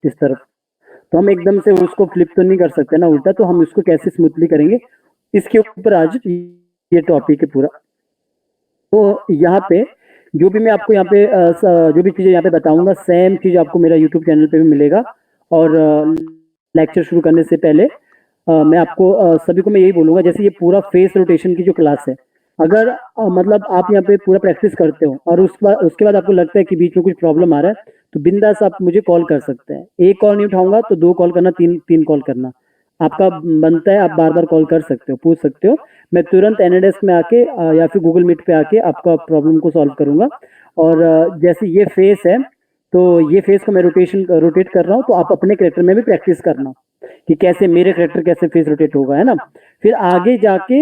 इस तरफ, तो हम एकदम से उसको फ्लिप तो नहीं कर सकते ना उल्टा, तो हम इसको कैसे स्मूथली करेंगे इसके ऊपर आज ये टॉपिक है पूरा। तो यहाँ पे जो भी मैं आपको यहाँ पे जो भी चीजें यहाँ पे बताऊंगा सेम चीज आपको मेरा यूट्यूब चैनल पे भी मिलेगा। और लेक्चर शुरू करने से पहले मैं आपको सभी को मैं यही बोलूंगा, जैसे ये पूरा फेस रोटेशन की जो क्लास है, अगर मतलब आप यहाँ पे पूरा प्रैक्टिस करते हो और उसके बाद आपको लगता है कि बीच में कुछ प्रॉब्लम आ रहा है, तो बिंदास आप मुझे कॉल कर सकते हैं। एक कॉल नहीं उठाऊंगा तो 2 कॉल करना, 3 कॉल करना, आपका बनता है। आप बार बार कॉल कर सकते हो, पूछ सकते हो। मैं तुरंत एनाडेस्क में आके या फिर गूगल मीट पे आके आपका प्रॉब्लम को सॉल्व करूंगा। और जैसे ये फेस है, तो ये फेस को मैं रोटेट कर रहा हूँ, तो आप अपने करेक्टर में भी प्रैक्टिस करना कि कैसे मेरे करेक्टर कैसे फेस रोटेट होगा, है ना। फिर आगे जाके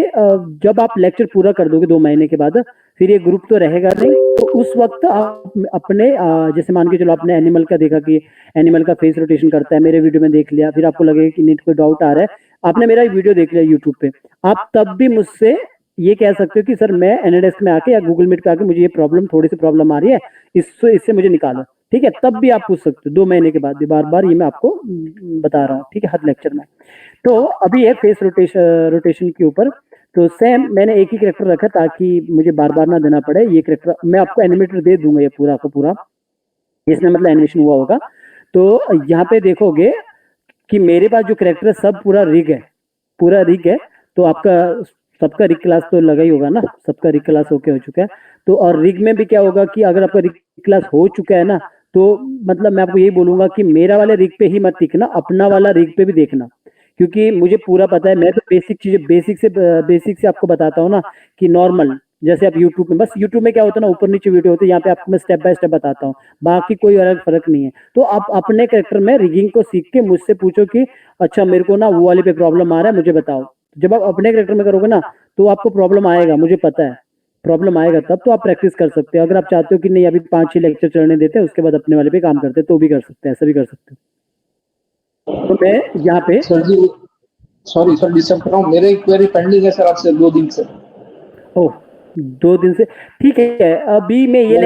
जब आप लेक्चर पूरा कर दोगे 2 महीने के बाद, फिर ये ग्रुप तो रहेगा नहीं, तो उस वक्त आप अपने जैसे मान के चलो आपने एनिमल का देखा कि एनिमल का फेस रोटेशन करता है, मेरे वीडियो में देख लिया, फिर आपको लगेगा कि नहीं कोई डाउट आ रहा है, आपने मेरा वीडियो देख लिया यूट्यूब पे, आप तब भी मुझसे ये कह सकते हो कि सर मैं एनाडेस्क में आके या गूगल मीट पे आके मुझे ये प्रॉब्लम थोड़ी सी प्रॉब्लम आ रही है, इससे मुझे निकालो, ठीक है। तब भी आप पूछ सकते हो 2 महीने के बाद भी, बार बार ये मैं आपको बता रहा हूँ, ठीक है, हर लेक्चर में। तो अभी है फेस रोटेशन के ऊपर, तो सेम मैंने एक ही करेक्टर रखा ताकि मुझे बार बार ना देना पड़े। ये करेक्टर मैं आपको एनिमेटर दे दूंगा, ये पूरा को पूरा इसमें मतलब एनिमेशन हुआ होगा। तो यहाँ पे देखोगे कि मेरे पास जो करेक्टर है सब पूरा रिग है, पूरा रिग है। तो आपका सबका रिग क्लास तो लगा ही होगा ना, सबका रिग क्लास होके हो चुका है। तो और रिग में भी क्या होगा कि अगर आपका रिग क्लास हो चुका है ना, तो मतलब मैं आपको यही बोलूंगा कि मेरा वाले रिग पे ही मत टिकना, अपना वाला रिग पे भी देखना, क्योंकि मुझे पूरा पता है। मैं तो बेसिक चीजें बेसिक से आपको बताता हूँ ना, कि नॉर्मल जैसे आप यूट्यूब में, बस यूट्यूब में क्या होता है ना, ऊपर नीचे वीडियो होती है, यहाँ पे आपको मैं स्टेप बाय स्टेप बताता हूँ, बाकी कोई अलग फर्क नहीं है। तो आप अपने कैरेक्टर में रिगिंग को सीख के मुझसे पूछो कि अच्छा मेरे को ना वो वाले पे प्रॉब्लम आ रहा है, मुझे बताओ। जब आप अपने कैरेक्टर में करोगे ना, तो आपको प्रॉब्लम आएगा, मुझे पता है प्रॉब्लम आएगा, तब तो आप प्रैक्टिस कर सकते हो। अगर आप चाहते हो कि नहीं अभी 5-6 लेक्चर चलने देते हैं उसके बाद अपने वाले पे काम करते हैं, तो भी कर सकते हैं, ऐसा भी कर सकते हो। तो मैं यहाँ पे सर जी, सॉरी सर डिस्टर्ब कर रहा हूँ, मेरे क्वेरी पेंडिंग है सर आपसे 2 दिन से। ओह 2 दिन से, ठीक है। अभी मैं ये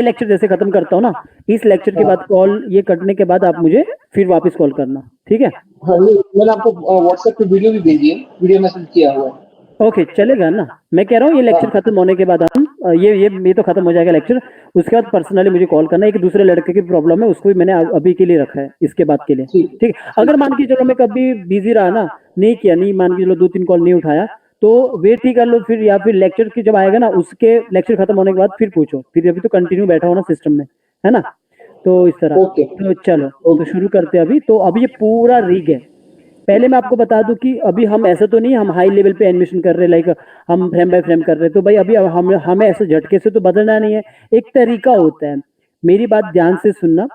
लेक्चर जैसे खत्म करता हूँ ना, इस लेक्चर के बाद कॉल ये कटने के बाद आप मुझे फिर वापस कॉल करना, ठीक है। हाँ, ये मैंने आपको व्हाट्सएप पे वीडियो भी भेजी है, वीडियो मैसेज किया हुआ है। ओके चलेगा ना, मैं कह रहा हूँ ये लेक्चर हाँ खत्म होने के बाद हम ये तो खत्म हो जाएगा लेक्चर, उसके बाद पर्सनली मुझे कॉल करना। एक दूसरे लड़के की प्रॉब्लम है, उसको भी मैंने अभी के लिए रखा है, इसके बाद के लिए, ठीक ठीक है। अगर मान के चलो मैं कभी बिजी रहा ना, नहीं किया, नहीं मान के चलो 2-3 कॉल नहीं उठाया, तो वेट ही कर लो फिर, या फिर लेक्चर की जब आएगा ना उसके लेक्चर खत्म होने के बाद फिर पूछो, फिर अभी तो कंटिन्यू बैठा हो ना सिस्टम में, है ना। तो इस तरह, ओके तो चलो, तो ओके। शुरू करते हैं अभी। तो अभी ये पूरा रीग है। पहले मैं आपको बता दूं कि अभी हम ऐसा तो नहीं हम हाई लेवल पे एनिमेशन कर रहे, लाइक हम फ्रेम बाय फ्रेम कर रहे, तो भाई अभी हमें ऐसे झटके से तो बदलना नहीं है, एक तरीका होता है। मेरी बात ध्यान से सुनना,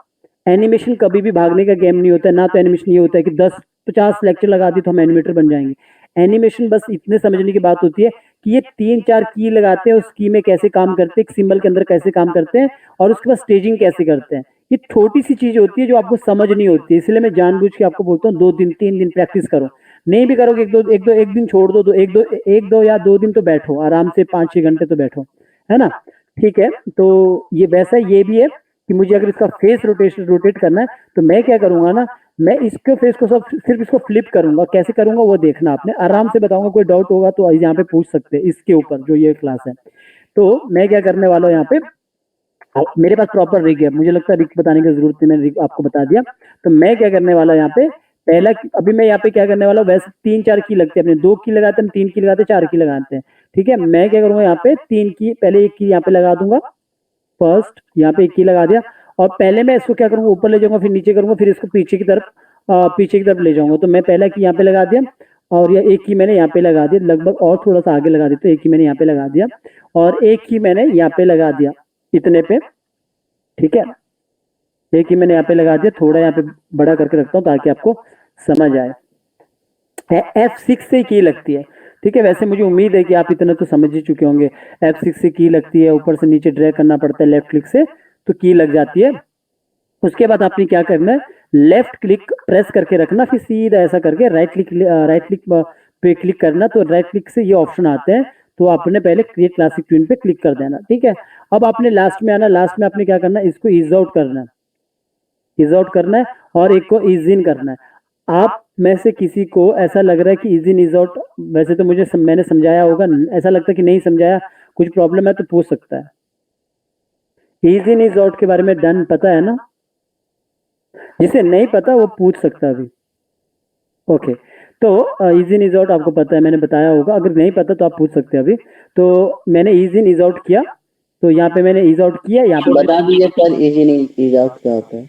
एनिमेशन कभी भी भागने का गेम नहीं होता है ना, तो एनिमेशन ये होता है कि 10-50 लेक्चर लगा दी तो हम एनिमेटर बन जाएंगे। एनिमेशन बस इतने समझने की बात होती है कि ये 3-4 की लगाते हैं, उस की में कैसे काम करते हैं, एक सिंबल के अंदर कैसे काम करते हैं, और उसके बाद स्टेजिंग कैसे करते हैं। ये छोटी सी चीज होती है जो आपको समझ नहीं होती है, इसलिए मैं जानबूझ के आपको बोलता हूँ 2 दिन 3 दिन प्रैक्टिस करो। नहीं भी करोगे एक दिन छोड़ दो, एक दो या 2 दिन तो बैठो आराम से, 5-6 घंटे तो बैठो, है ना। ठीक है, तो ये वैसा ये भी है कि मुझे अगर इसका फेस रोटेट करना है, तो मैं क्या करूंगा ना, मैं इसके फेस को सब सिर्फ इसको फ्लिप करूंगा, कैसे करूंगा वो देखना आपने, आराम से बताऊंगा। कोई डाउट होगा तो यहाँ पे पूछ सकते हैं इसके ऊपर जो ये क्लास है। तो मैं क्या करने वाला हूँ यहाँ पे, मेरे पास प्रॉपर रिग है, मुझे लगता है रिग बताने की जरूरत नहीं, मैंने रिग आपको बता दिया। तो मैं क्या करने वाला हूँ यहाँ पे, पहला अभी मैं यहाँ पे क्या करने वाला हूँ, वैसे 3-4 की लगती है, अपने 2 की लगाते हैं, 3 की लगाते हैं, 4 की लगाते हैं, ठीक है। मैं क्या करूंगा यहाँ पे 3 की, पहले 1 की यहाँ पे लगा दूंगा, फर्स्ट यहाँ पे 1 की लगा दिया, और पहले मैं इसको क्या करूंगा, ऊपर ले जाऊंगा, फिर नीचे करूंगा, फिर इसको पीछे की तरफ ले जाऊंगा। तो मैं पहला की यहाँ पे लगा दिया, और ये 1 की मैंने यहाँ पे लगा दिया लगभग, और थोड़ा सा आगे लगा देते, 1 की मैंने यहाँ पे लगा दिया, और 1 की मैंने यहाँ पे लगा दिया, इतने पे, ठीक है। 1 ही मैंने यहाँ पे लगा दिया, थोड़ा यहाँ पे बड़ा करके रखता हूँ ताकि आपको समझ आए। F6 से की लगती है, ठीक है। वैसे मुझे उम्मीद है कि आप इतना तो समझ ही चुके होंगे। F6 से की लगती है, ऊपर से नीचे ड्रैग करना पड़ता है लेफ्ट क्लिक से, तो की लग जाती है। उसके बाद आपने क्या करना है, लेफ्ट क्लिक प्रेस करके रखना, फिर सीधा ऐसा करके राइट क्लिक पे क्लिक करना, तो राइट क्लिक से ये ऑप्शन आते हैं, तो आपने पहले क्रिएट क्लासिक ट्विन पे क्लिक कर देना, ठीक है। अब आपने लास्ट में आना, लास्ट में आपने क्या करना, इसको ईज आउट करना, इज आउट करना है और एक को इज इन करना है। आप में से किसी को ऐसा लग रहा है कि इज इन इज आउट, वैसे तो मैंने समझाया होगा, ऐसा लगता है कि नहीं समझाया, कुछ प्रॉब्लम है तो पूछ सकता है। इज इन इज आउट के बारे में डन पता है ना? जिसे नहीं पता वो पूछ सकता है अभी। ओके, तो इज इन इज आउट आपको पता है, मैंने बताया होगा, अगर नहीं पता तो आप पूछ सकते हैं अभी। तो मैंने इज इन इज आउट किया, तो यहाँ पे मैंने इज आउट किया, यहाँ पे बता दीजिए sir, is in is out क्या होता है?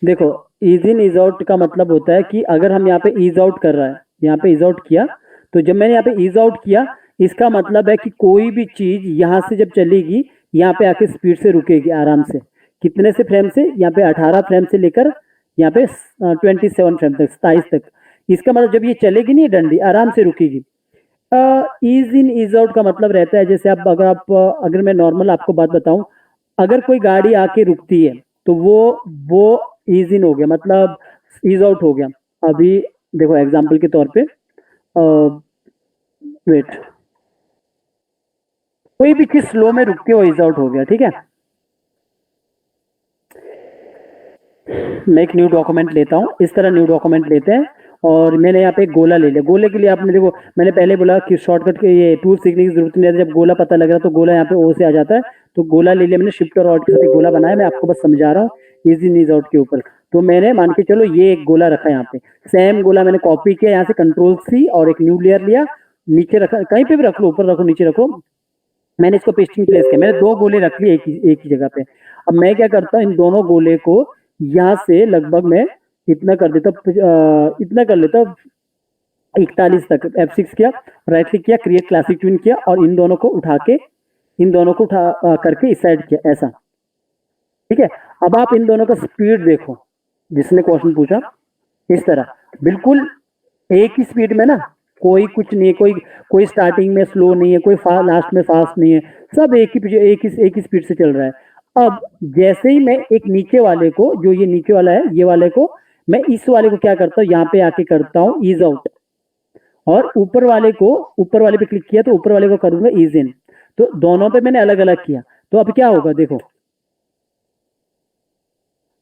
देखो, इज इन इज आउट का मतलब होता है कि अगर हम यहाँ पे इज आउट कर रहा है, यहाँ पे इज आउट किया, तो जब मैंने यहाँ पे इज आउट किया, इसका मतलब है कि कोई भी चीज यहाँ से जब चलेगी, यहाँ पे आके स्पीड से रुकेगी आराम से। कितने से फ्रेम से? यहाँ पे 18 फ्रेम से लेकर यहाँ पे 27 फ्रेम तक, 27 तक। इसका मतलब जब ये चलेगी नहीं डंडी, आराम से रुकेगी। इज इन इज आउट का मतलब रहता है, जैसे आप अगर मैं नॉर्मल आपको बात बताऊं, अगर कोई गाड़ी आके रुकती है तो वो इज इन हो गया, मतलब इज आउट हो गया। अभी देखो एग्जांपल के तौर पे, वेट, कोई भी चीज स्लो में रुकती है वो इज आउट हो गया, ठीक है। मैं एक न्यू डॉक्यूमेंट लेता हूँ, इस तरह न्यू डॉक्यूमेंट लेते हैं, और मैंने यहाँ पे एक गोला ले लिया। गोले के लिए आपने देखो, मैंने पहले बोला कि शॉर्टकट के ये टूल सीखने की जरूरत नहीं है, जब गोला पता लग रहा तो गोला यहाँ पे ओ से आ जाता है, तो गोला ले लिया मैंने, शिफ्ट और ऑल्ट के साथ एक गोला बनाया, मैं आपको बस समझा रहा हूँ इज इन इज आउट के ऊपर। तो मैंने मान के चलो ये एक गोला रखा यहाँ पे, सेम गोला मैंने कॉपी किया, यहाँ से कंट्रोल सी और एक न्यू लेयर लिया, नीचे रखा, कहीं पे भी रख लो, ऊपर रखो नीचे रखो, मैंने इसको पेस्टिंग प्लेस किया, मैंने 2 गोले रख लिए एक ही जगह पे। अब मैं क्या करता हूँ, इन दोनों गोले को यहाँ से लगभग मैं इतना कर देता, इतना कर लेता 41 तक, F6 किया, राइट क्लिक किया, क्रिएट क्लासिक ट्यून किया, और इन दोनों को उठा करके इस साइड किया, ऐसा, ठीक है। अब आप इन दोनों का स्पीड देखो, जिसने क्वेश्चन पूछा, इस तरह बिल्कुल एक ही स्पीड में ना, कोई कुछ नहीं है, कोई स्टार्टिंग में स्लो नहीं है, कोई लास्ट में फास्ट नहीं है, सब एक ही स्पीड से चल रहा है। अब जैसे ही मैं एक नीचे वाले को, जो ये नीचे वाला है, ये वाले को मैं इस वाले को क्या करता हूँ, यहाँ पे आके करता हूँ इज आउट, और ऊपर वाले पे क्लिक किया तो ऊपर वाले को करूंगा इज इन। तो दोनों पे मैंने अलग अलग किया, तो अब क्या होगा देखो,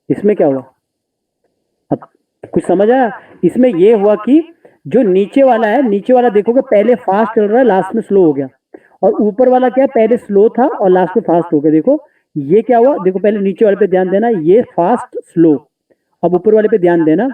इसमें क्या हुआ, अब कुछ समझ आया? इसमें ये हुआ कि जो नीचे वाला है, नीचे वाला देखोगे पहले फास्ट चल रहा है, लास्ट में स्लो हो गया, और ऊपर वाला क्या है, पहले स्लो था और लास्ट में फास्ट हो गया। देखो ये क्या हुआ, देखो पहले नीचे वाले पे ध्यान देना, ये फास्ट स्लो, अब ऊपर वाले पे ध्यान देना,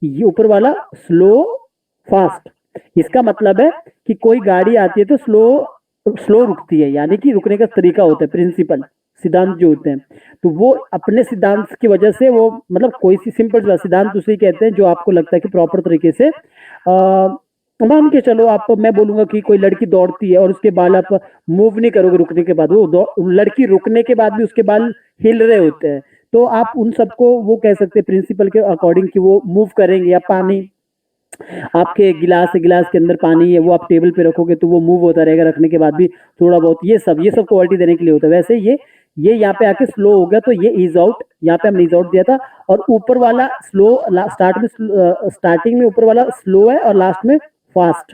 ये ऊपर वाला स्लो फास्ट। इसका मतलब है कि कोई गाड़ी आती है तो स्लो रुकती है, यानी कि रुकने का तरीका होता है, प्रिंसिपल, सिद्धांत जो होते हैं, तो वो अपने सिद्धांत की वजह से वो, मतलब कोई सी सिंपल सिद्धांत उसे कहते हैं जो आपको लगता है कि प्रॉपर तरीके से मान के चलो, आप, मैं बोलूंगा कि कोई लड़की दौड़ती है और उसके बाल आप मूव नहीं करोगे रुकने के बाद, वो लड़की रुकने के बाद भी उसके बाल हिल रहे होते हैं, तो आप उन सबको वो कह सकते हैं प्रिंसिपल के अकॉर्डिंग कि वो मूव करेंगे। या पानी, आपके गिलास के अंदर पानी है, वो आप टेबल पे रखोगे तो वो मूव होता रहेगा रखने के बाद भी थोड़ा बहुत, ये सब क्वालिटी देने के लिए होता है। वैसे ये यहाँ पे आके स्लो हो गया, तो ये इज आउट, यहाँ पे हमने इज आउट दिया था, और ऊपर वाला स्लो, स्टार्टिंग में ऊपर वाला स्लो है और लास्ट में फास्ट।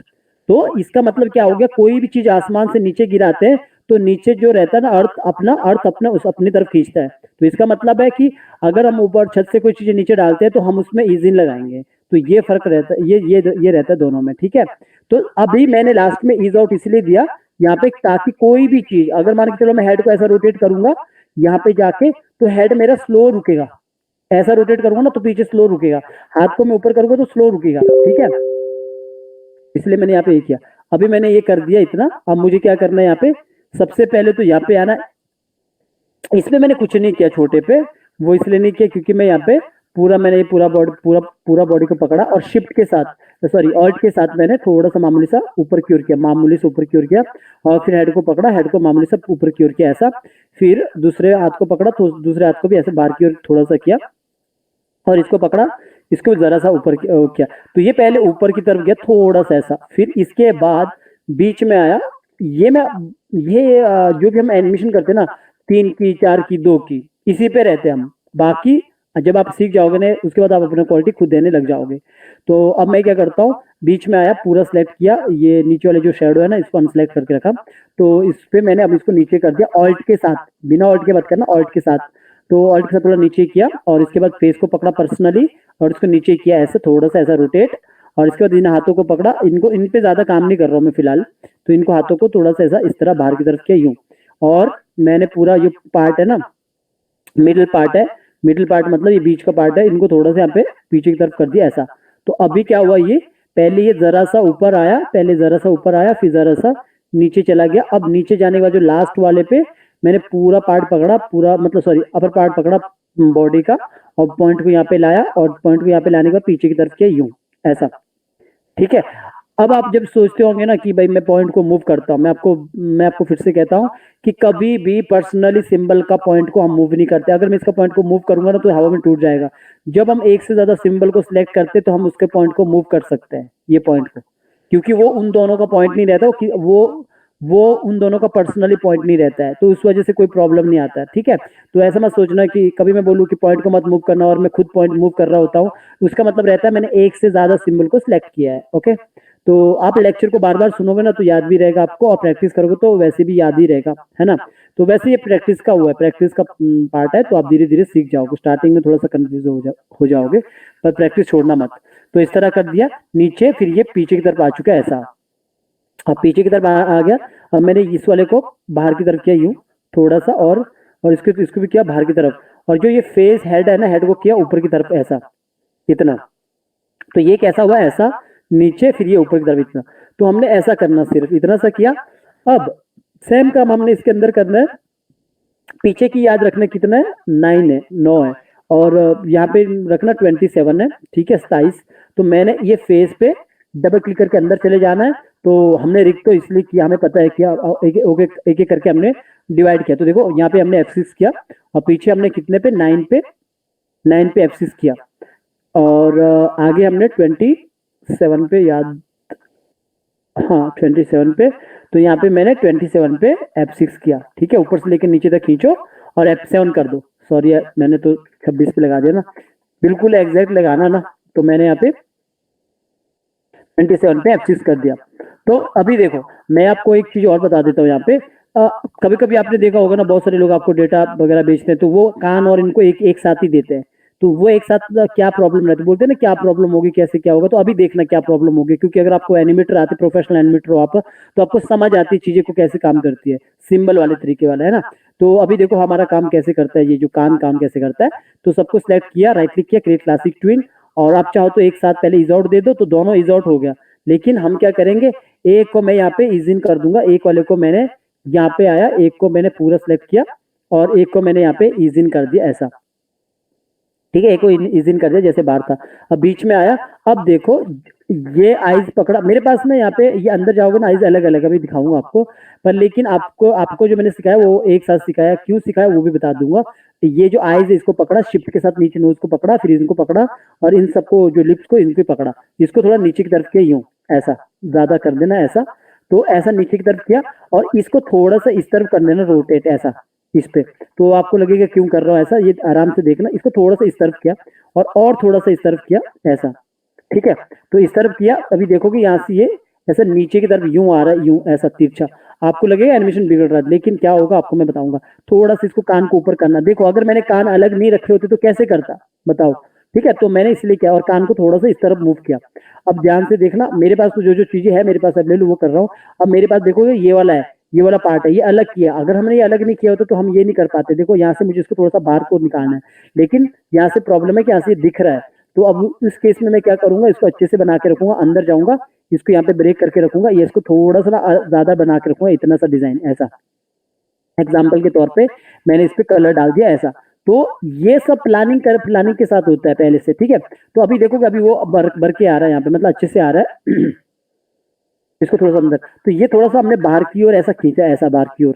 तो इसका मतलब क्या हो गया, कोई भी चीज आसमान से नीचे गिराते हैं तो नीचे जो रहता है ना, अर्थ अपनी तरफ खींचता है। तो इसका मतलब है कि अगर हम ऊपर छत से कोई चीजें नीचे डालते हैं तो हम उसमें इज इन लगाएंगे, तो ये फर्क रहता है, ये रहता है दोनों में, ठीक है। तो अभी मैंने लास्ट में इज आउट इसलिए दिया यहाँ पे, ताकि कोई भी चीज, अगर मान के चलो मैं हेड को ऐसा रोटेट करूंगा यहाँ पे जाके, तो हेड मेरा स्लो रुकेगा, ऐसा रोटेट करूंगा ना तो पीछे स्लो रुकेगा, हाथ को मैं ऊपर करूंगा तो स्लो रुकेगा, ठीक है। इसलिए मैंने यहाँ पे ये किया। अभी मैंने ये कर दिया इतना, अब मुझे क्या करना है, यहाँ पे सबसे पहले तो यहाँ पे आना। इसमें मैंने कुछ नहीं किया छोटे पे, वो इसलिए नहीं किया क्योंकि मैं यहाँ पे मैंने पूरा बॉडी को पकड़ा और शिफ्ट के साथ, सॉरी ऑल्ट के साथ मैंने थोड़ा सा मामूली सा ऊपर की ओर किया, और फिर हेड को पकड़ा, हेड को मामूली सा ऊपर की ओर किया ऐसा, फिर दूसरे हाथ को पकड़ा तो दूसरे हाथ को भी ऐसे बाहर की ओर थोड़ा सा किया, और इसको पकड़ा, इसको जरा सा ऊपर किया। तो ये पहले ऊपर की तरफ गया थोड़ा सा ऐसा, फिर इसके बाद बीच में आया। जो भी हम एनिमेशन करते हैं ना, 3 की, 4 की, 2 की, इसी पे रहते हैं हम। बाकी जब आप सीख जाओगे ना, उसके बाद आप अपना क्वालिटी खुद देने लग जाओगे। तो अब मैं क्या करता हूँ, बीच में आया, पूरा सिलेक्ट किया, ये नीचे वाले जो शेडो है ना, इसको अनसिलेक्ट करके रखा, तो इस पे मैंने अब इसको नीचे कर दिया ऑल्ट के साथ, बिना ऑल्ट के बात करना, ऑल्ट के साथ। तो ऑल्ट के साथ थोड़ा नीचे किया और इसके बाद फेस को पकड़ा पर्सनली और इसको नीचे किया ऐसे थोड़ा सा ऐसा रोटेट, और इसके बाद इन हाथों को पकड़ा, इनको इन पे ज्यादा काम नहीं कर रहा हूँ मैं फिलहाल, तो इनको हाथों को थोड़ा सा ऐसा इस तरह बाहर की तरफ किया यूं, और मैंने पूरा ये पार्ट है ना, मिडिल पार्ट है, मिडिल पार्ट मतलब ये बीच का पार्ट है, इनको थोड़ा सा यहाँ पे पीछे की तरफ कर दिया ऐसा। तो अभी क्या हुआ, ये पहले ये जरा सा ऊपर आया, पहले जरा सा ऊपर आया, फिर जरा सा नीचे चला गया। अब नीचे जाने के बाद जो लास्ट वाले पे मैंने पूरा पार्ट पकड़ा, पूरा मतलब सॉरी अपर पार्ट पकड़ा बॉडी का, और पॉइंट को यहाँ पे लाया, और पॉइंट को यहाँ पे लाने के बाद पीछे की तरफ किया यूं ऐसा। ठीक है, अब आप जब सोचते होंगे ना कि भाई मैं पॉइंट को मूव करता हूँ, मैं आपको फिर से कहता हूँ कि कभी भी पर्सनली सिंबल का पॉइंट को हम मूव नहीं करते। अगर मैं इसका पॉइंट को मूव करूंगा ना तो हवा में टूट जाएगा। जब हम एक से ज्यादा सिंबल को सिलेक्ट करते हैं तो हम उसके पॉइंट को मूव कर सकते हैं, ये पॉइंट को, क्योंकि वो उन दोनों का पॉइंट नहीं रहता, वो उन दोनों का पर्सनली पॉइंट नहीं रहता है, तो उस वजह से कोई प्रॉब्लम नहीं आता है। ठीक है, तो ऐसा मत सोचना कि कभी मैं बोलूँ कि पॉइंट को मत मूव करना और मैं खुद पॉइंट मूव कर रहा होता हूँ, उसका मतलब रहता है मैंने एक से ज्यादा सिंबल को सिलेक्ट किया है। ओके, तो आप लेक्चर को बार बार सुनोगे ना तो याद भी रहेगा आपको, और प्रैक्टिस करोगे तो वैसे भी याद ही रहेगा, है ना। तो वैसे ये प्रैक्टिस का हुआ है, प्रैक्टिस का पार्ट है, तो आप धीरे धीरे सीख जाओगे। स्टार्टिंग में थोड़ा सा कंफ्यूज हो जाओगे, पर प्रैक्टिस छोड़ना मत। तो इस तरह कर दिया नीचे, फिर ये पीछे की तरफ आ चुका है ऐसा। अब पीछे की तरफ आ गया, अब मैंने इस वाले को बाहर की तरफ किया यूं थोड़ा सा, और इसको भी किया बाहर की तरफ, और जो ये फेस हेड है ना, हेड को किया ऊपर की तरफ ऐसा, इतना। तो ये कैसा हुआ, ऐसा नीचे, फिर ये ऊपर की तरफ इतना। तो हमने ऐसा करना, सिर्फ इतना सा किया। अब सेम काम हमने इसके अंदर करना है। पीछे की याद रखना कितना है, 9 है, 9 है, और यहाँ पे रखना 27 है। ठीक है, 27। तो मैंने ये फेस पे डबल क्लिक करके अंदर चले जाना है। तो हमने रिक तो इसलिए किया, हमें पता है कि एक एक करके हमने डिवाइड किया। तो देखो यहाँ पे हमने F6 किया, और पीछे हमने कितने पे, 9 पे F6 किया, और आगे हमने 27 पे याद, हाँ 27 पे। तो यहाँ पे मैंने 27 पे F6 किया। ठीक है, ऊपर से लेकर नीचे तक खींचो और F7 कर दो। सॉरी मैंने तो 26 पे लगा दिया ना, बिल्कुल एग्जैक्ट लगाना ना। तो मैंने यहाँ पे 27 पे F6 कर दिया। तो अभी देखो मैं आपको एक चीज और बता देता हूँ यहाँ पे। कभी कभी आपने देखा होगा ना, बहुत सारे लोग आपको डेटा वगैरह बेचते हैं, तो वो कान और इनको एक साथ ही देते हैं। तो वो एक साथ क्या प्रॉब्लम रहती है, बोलते हैं ना क्या प्रॉब्लम होगी, कैसे क्या होगा। तो अभी देखना क्या प्रॉब्लम होगी, क्योंकि अगर आपको एनिमेटर आते, प्रोफेशनल एनिमेटर हो आप, तो आपको समझ आती है चीजें को कैसे काम करती है, सिंबल वाले तरीके वाला, है ना। तो अभी देखो हमारा काम कैसे करता है, ये जो काम कैसे करता है। तो सबको सिलेक्ट किया, राइट क्लिक किया, क्रिएट क्लासिक ट्विन, और आप चाहो तो एक साथ पहले इज आउट दे दो, तो दोनों इज आउट हो गया। लेकिन हम क्या करेंगे, एक को मैं यहाँ पे इज इन कर दूंगा, एक वाले को मैंने यहाँ पे आया, एक को मैंने पूरा सिलेक्ट किया, और एक को मैंने यहाँ पे इज इन कर दिया ऐसा। ठीक है, एक को इज इन कर दिया जैसे बाहर था, अब बीच में आया। अब देखो ये आइज पकड़ा मेरे पास में, यहाँ पे ये अंदर जाओगे ना, आइज अलग अलग अभी दिखाऊंगा आपको, पर लेकिन आपको जो मैंने सिखाया वो एक साथ सिखाया, क्यों सिखाया वो भी बता दूंगा। ये जो आइज है इसको पकड़ा, शिफ्ट के साथ नीचे नोज को पकड़ा, फिर इनको पकड़ा, और इन सबको जो लिप्स को इनको पकड़ा, इसको थोड़ा नीचे की तरफ किया यूं ऐसा, ज्यादा कर देना ऐसा। तो ऐसा नीचे की तरफ किया, और इसको थोड़ा सा इस तरफ कर देना, रोटेट ऐसा इस पे। तो आपको लगेगा क्यों कर रहा हूँ ऐसा, ये आराम से देखना। इसको थोड़ा सा इस तरफ किया, और थोड़ा सा इस तरफ किया ऐसा। ठीक है, तो इस तरफ किया, अभी देखोगे यहाँ से ये ऐसा नीचे की तरफ यूं आ रहा है, यूं ऐसा तिरछा। आपको लगेगा एनिमेशन बिगड़ रहा है, लेकिन क्या होगा आपको मैं बताऊंगा। थोड़ा सा इसको कान को ऊपर करना, देखो अगर मैंने कान अलग नहीं रखे होते तो कैसे करता बताओ। ठीक है, तो मैंने इसलिए किया, और कान को थोड़ा सा इस तरफ मूव किया। अब ध्यान से देखना, मेरे पास तो जो चीजें है मेरे पास अवेलेबल वो कर रहा हूँ। अब मेरे पास देखोगे ये वाला है, ये वाला पार्ट है, ये अलग किया। अगर हमने ये अलग नहीं किया होता तो हम ये नहीं कर पाते। देखो यहाँ से मुझे इसको थोड़ा सा बाहर को निकालना है, लेकिन यहाँ से प्रॉब्लम है कि यहाँ से दिख रहा है। तो अब इस केस में मैं क्या करूंगा, इसको अच्छे से बना के रखूंगा, अंदर जाऊंगा, इसको यहाँ पे ब्रेक करके रखूंगा, ये इसको थोड़ा सा ज्यादा बना के रखूंगा, इतना सा डिजाइन ऐसा। एग्जाम्पल के तौर पे मैंने इस पे कलर डाल दिया ऐसा। तो ये सब प्लानिंग के साथ होता है पहले से। ठीक है, तो अभी देखोगे अभी वो भर के आ रहा है यहाँ पे, मतलब अच्छे से आ रहा है। इसको थोड़ा सा अंदर, तो ये थोड़ा सा हमने बाहर की ओर ऐसा खींचा, ऐसा बाहर की ओर,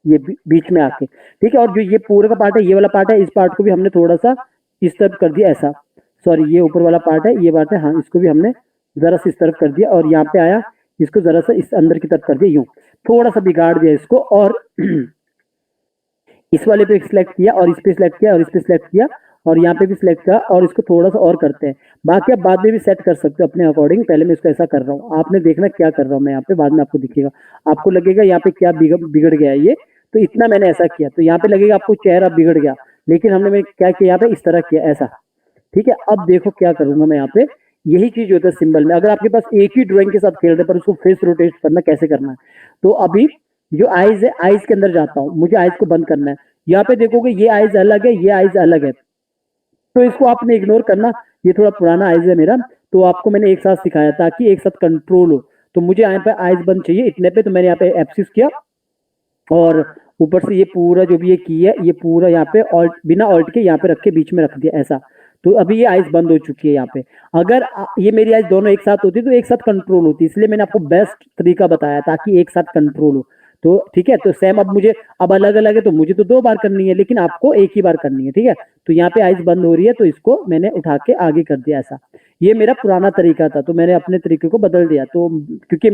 ये बीच में आके। ठीक है, और जो ये पूरा का पार्ट है, ये वाला पार्ट है, इस पार्ट को भी हमने थोड़ा सा इस तरफ कर दिया ऐसा। सॉरी, ये ऊपर वाला पार्ट है, ये पार्ट है, हाँ इसको भी हमने जरा सा इस तरफ कर दिया, और यहाँ पे आया, इसको जरा सा इस अंदर की तरफ कर दिया यूं, थोड़ा सा बिगाड़ दिया इसको। और इस वाले पे सिलेक्ट किया, और इस पे सिलेक्ट किया, और इस पे सिलेक्ट किया, और यहाँ पे भी सिलेक्ट किया, और इसको थोड़ा सा और करते हैं। बाकी आप बाद में भी सेट कर सकते हो अपने अकॉर्डिंग, पहले मैं इसको ऐसा कर रहा हूँ, आपने देखना क्या कर रहा हूँ मैं यहाँ पे, बाद में आपको दिखेगा, आपको लगेगा यहाँ पे क्या बिगड़ गया है ये। तो इतना मैंने ऐसा किया, तो यहाँ पे लगेगा आपको चेहरा बिगड़ गया, लेकिन हमने मैं क्या किया यहाँ पे, इस तरह किया ऐसा, ठीक है। अब देखो क्या करूंगा मैं यहाँ पे, यही चीज होता है सिंबल में। अगर आपके पास एक ही ड्राइंग के साथ खेल रहे हैं पर उसको फेस रोटेट करना कैसे करना है, तो अभी जो आईज है, आईज के अंदर जाता हूँ, मुझे आईज को बंद करना है। यहाँ पे देखोगे ये आईज अलग है, ये आईज अलग है, तो इसको आपने इग्नोर करना। ये थोड़ा पुराना आइज है मेरा, तो आपको मैंने एक साथ सिखाया ताकि एक साथ कंट्रोल हो। तो मुझे यहाँ पे आइज बंद चाहिए इतने पे, तो मैंने यहाँ पे F6 किया और ऊपर से ये पूरा जो भी ये की है, ये पूरा यहाँ पे ऑल्ट, बिना ऑल्ट के यहाँ पे रख के बीच में रख दिया ऐसा। तो अभी ये आइज बंद हो चुकी है यहाँ पे। अगर ये मेरी आइज दोनों एक साथ होती तो एक साथ कंट्रोल होती, इसलिए मैंने आपको बेस्ट तरीका बताया ताकि एक साथ कंट्रोल हो। तो ठीक है, तो सेम अब मुझे अब अलग अलग है तो मुझे तो 2 बार करनी है, लेकिन आपको एक ही बार करनी है, ठीक है। तो यहाँ पे आइज बंद हो रही है, तो इसको मैंने उठा के आगे कर दिया ऐसा। ये मेरा पुराना तरीका था, तो मैंने अपने तरीके को बदल दिया। तो क्योंकि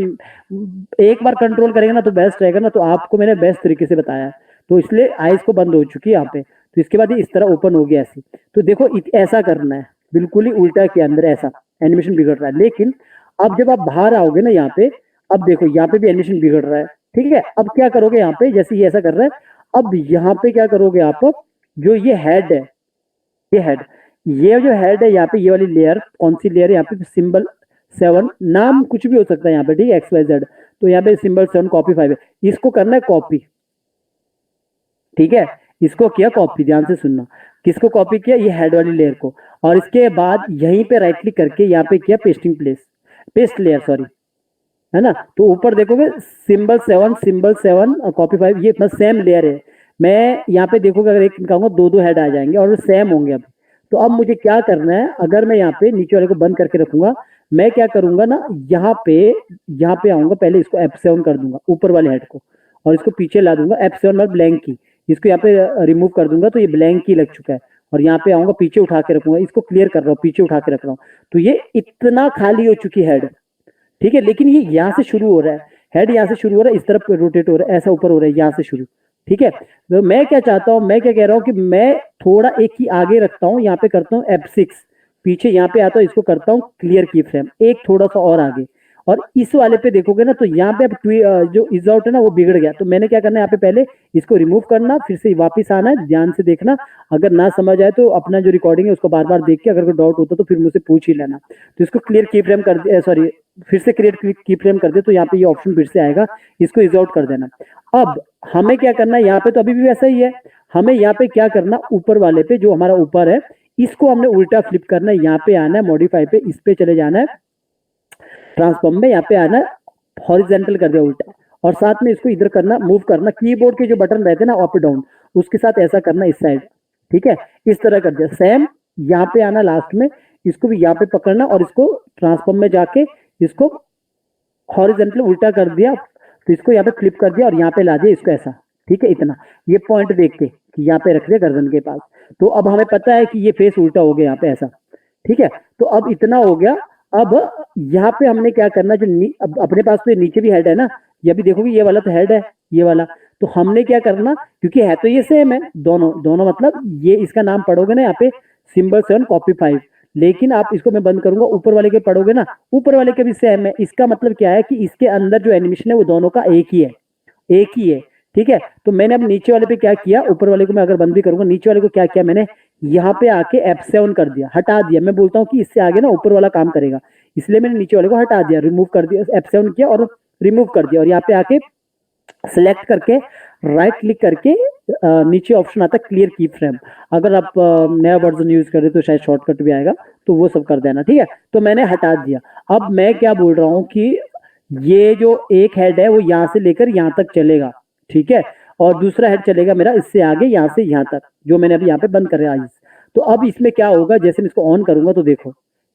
एक बार कंट्रोल करेंगे ना तो बेस्ट रहेगा ना, तो आपको मैंने बेस्ट तरीके से बताया है, तो इसलिए आइज को बंद हो चुकी है यहाँ पे। तो इसके बाद ये इस तरह ओपन हो गया ऐसी। तो देखो ऐसा करना है, बिल्कुल ही उल्टा के अंदर ऐसा एनिमेशन बिगड़ रहा है। लेकिन अब जब आप बाहर आओगे ना यहाँ पे, अब देखो यहाँ पे भी एनिमेशन बिगड़ रहा है, ठीक है। अब क्या करोगे यहाँ पे, जैसे ये ऐसा कर रहा है, अब यहाँ पे क्या करोगे आप, जो ये हेड है, ये हेड, ये जो हेड है यहाँ पे, ये वाली लेयर कौन सी लेयर है यहाँ पे, सिंबल 7, नाम कुछ भी हो सकता है यहाँ पे, ठीक है, XYZ। तो यहाँ पे सिंबल 7 कॉपी 5 है, इसको करना है कॉपी, ठीक है। इसको किया कॉपी, ध्यान से सुनना, किसको कॉपी किया, ये हेड वाली लेयर को। और इसके बाद यहीं पे राइट क्लिक करके यहाँ पे किया pasting place, paste layer sorry, है ना। तो ऊपर देखोगे सिंबल 7 कॉपी 5, ये अपना सेम लेयर है। मैं यहाँ पे देखोगे अगर एक कहूंगा 2 हेड आ जाएंगे और सेम होंगे अब। तो अब मुझे क्या करना है, अगर मैं यहाँ पे नीचे वाले को बंद करके रखूंगा, मैं क्या करूंगा ना, यहाँ पे आऊंगा, पहले इसको F7 कर दूंगा ऊपर वाले हेड को, और इसको पीछे ला दूंगा F7 मतलब ब्लैंक की, इसको यहाँ पे रिमूव कर दूंगा, तो ये ब्लैंक की लग चुका है। और यहाँ पे आऊंगा, पीछे उठा के रखूंगा, इसको क्लियर कर रहा हूँ, पीछे उठा के रख रहा हूँ, तो ये इतना खाली हो चुकी हेड, ठीक है। लेकिन ये यहाँ से शुरू हो रहा है, हेड यहाँ से शुरू हो रहा है, इस तरफ रोटेट हो रहा है, ऐसा ऊपर हो रहा है यहाँ से शुरू, ठीक है। तो मैं क्या चाहता हूँ, मैं क्या कह रहा हूँ कि मैं थोड़ा एक ही आगे रखता हूँ, यहाँ पे करता हूँ F6, पीछे यहाँ पे आता हूँ, इसको करता हूँ क्लियर की फ्रेम, एक थोड़ा सा और आगे। और इस वाले पे देखोगे ना, तो यहाँ पे अब जो इज आउट है ना वो बिगड़ गया। तो मैंने क्या करना है, यहाँ पे पहले इसको रिमूव करना, फिर से वापस आना है, ध्यान से देखना। अगर ना समझ आए तो अपना जो रिकॉर्डिंग है उसको बार बार देख के, अगर कोई डाउट होता तो फिर मुझसे पूछ ही लेना। तो इसको क्लियर की फ्रेम कर दिया, सॉरी फिर से क्रिएट की फ्रेम कर दे, तो यहाँ पे ये ऑप्शन फिर से आएगा, इसको इज आउट कर देना। अब हमें क्या करना है, यहाँ पे तो अभी भी वैसा ही है, हमें यहाँ पे क्या करना, ऊपर वाले पे जो हमारा ऊपर है, इसको हमने उल्टा फ्लिप करना है। यहाँ पे आना है मॉडिफाई पे, इस पे चले जाना है, ट्रांसफॉर्म में यहाँ पे आना है, हॉरिजेंटल कर दिया उल्टा, और साथ में इसको इधर करना, मूव करना, कीबोर्ड के जो बटन रहते हैं ना अप डाउन, उसके साथ ऐसा करना इस साइड, ठीक है, इस तरह कर दिया। सेम यहाँ पे आना लास्ट में, इसको भी यहाँ पे पकड़ना और इसको ट्रांसफॉर्म में जाके इसको हॉरिजेंटल उल्टा कर दिया, तो इसको यहाँ पे फ्लिप कर दिया और यहाँ पे ला दिया इसको ऐसा, ठीक है। इतना ये पॉइंट देख के कि यहाँ पे रख दिया गर्दन के पास। तो अब हमें पता है कि ये फेस उल्टा हो गया यहाँ पे ऐसा, ठीक है। तो अब इतना हो गया। अब यहाँ पे हमने क्या करना, जो अब अपने पास तो नीचे भी हेड है ना, ये भी देखोगे ये वाला तो हेड है, ये वाला, तो हमने क्या करना, क्योंकि है तो ये सेम है, दोनों मतलब ये इसका नाम पढ़ोगे ना यहाँ पे सिंबल 7 कॉपी 5, लेकिन आप इसको मैं बंद करूंगा, ऊपर वाले के पढ़ोगे ना, ऊपर वाले के भी सेम है। इसका मतलब क्या है कि इसके अंदर जो एनिमेशन है वो दोनों का एक ही है, एक ही है, ठीक है। तो मैंने अब नीचे वाले पे क्या किया, ऊपर वाले को मैं अगर बंद भी करूंगा, नीचे वाले को क्या किया मैंने, यहाँ पे आके F7 कर दिया, हटा दिया। मैं बोलता हूँ कि इससे आगे ना ऊपर वाला काम करेगा, इसलिए मैंने नीचे वाले को हटा दिया, रिमूव कर दिया, F7 किया और रिमूव कर दिया। और यहाँ पे आके सिलेक्ट करके राइट क्लिक करके नीचे ऑप्शन आता है क्लियर की फ्रेम। अगर आप नया वर्जन यूज कर रहे तो शायद शॉर्टकट भी आएगा, तो वो सब कर देना, ठीक है। तो मैंने हटा दिया। अब मैं क्या बोल रहा हूँ कि ये जो एक हेड है वो यहाँ से लेकर यहाँ तक चलेगा, ठीक है, और दूसरा हेड चलेगा मेरा इससे आगे, यहाँ से यहाँ तक, जो मैंने अभी यहाँ पे बंद कर आइज। तो अब इसमें क्या होगा, जैसे मैं इसको ऑन करूंगा तो देखो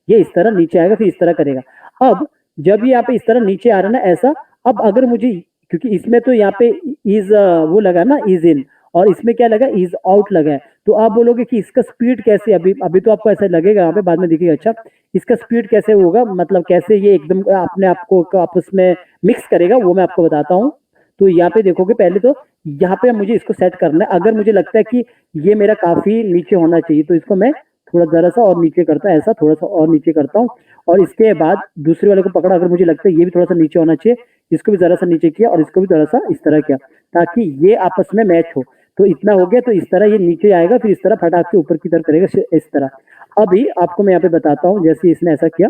ये इस तरह नीचे आएगा, फिर इस तरह करेगा। अब जब ये यहाँ पे इस तरह नीचे आ रहा है ना ऐसा, अब अगर मुझे, क्योंकि इसमें तो यहाँ पे इज वो लगा ना इज इन, और इसमें क्या लगा इज आउट लगा है, तो आप बोलोगे कि इसका स्पीड कैसे, अभी तो आपको ऐसा लगेगा, यहाँ पे बाद में दिखेगा। अच्छा इसका स्पीड कैसे होगा, मतलब कैसे ये एकदम अपने आप को आपस में मिक्स करेगा, वो मैं आपको बताता हूँ। तो यहाँ पे देखोगे, पहले तो यहाँ पे मुझे इसको सेट करना है। अगर मुझे लगता है कि ये मेरा काफी नीचे होना चाहिए, तो इसको मैं थोड़ा जरा सा और नीचे करता है, ऐसा थोड़ा सा और नीचे करता हूँ, और इसके बाद दूसरे वाले को पकड़ा, अगर मुझे लगता है ये भी थोड़ा सा नीचे होना चाहिए, इसको भी जरा सा नीचे किया और इसको भी थोड़ा सा इस तरह किया, ताकि ये आपस में मैच हो। तो इतना हो गया, तो इस तरह ये नीचे आएगा, फिर इस तरह फटाक से ऊपर की तरफ करेगा इस तरह। अभी आपको मैं यहाँ पे बताता हूँ, जैसे इसने ऐसा किया,